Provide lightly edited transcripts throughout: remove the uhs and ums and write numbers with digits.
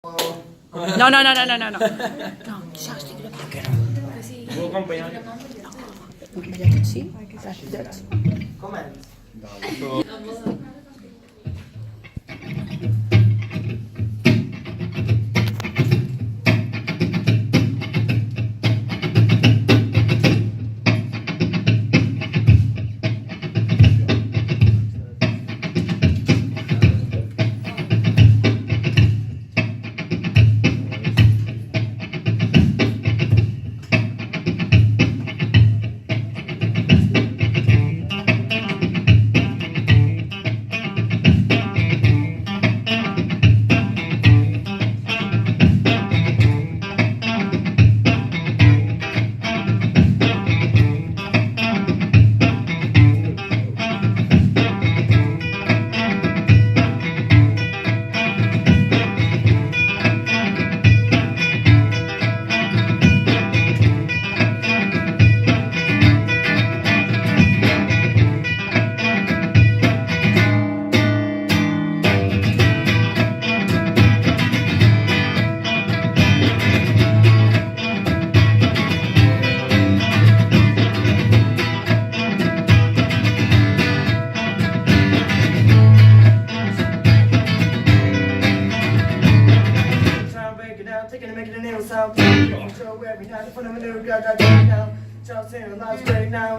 No, no, no, no, no, no, no. No, diciamo sti due pacche. Vuoi accompagnare? Sbagliato, sì? Grazie. Com'è? Taking and making a nail sound. Show every night in front of a new guy that you now. Just saying a lot's great now.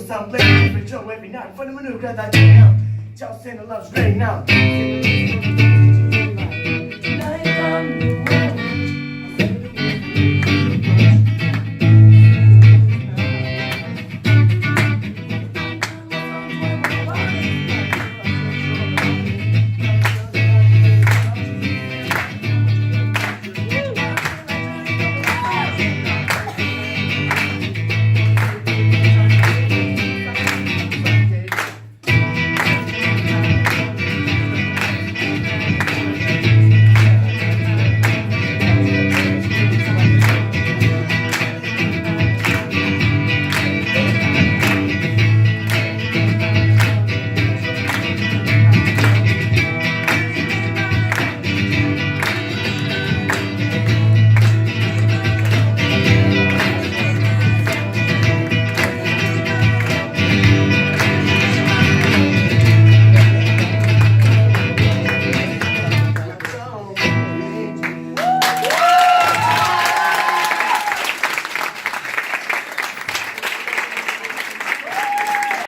Sound play, but Joe every night for the maneuver that you know. Just saying the love's great now.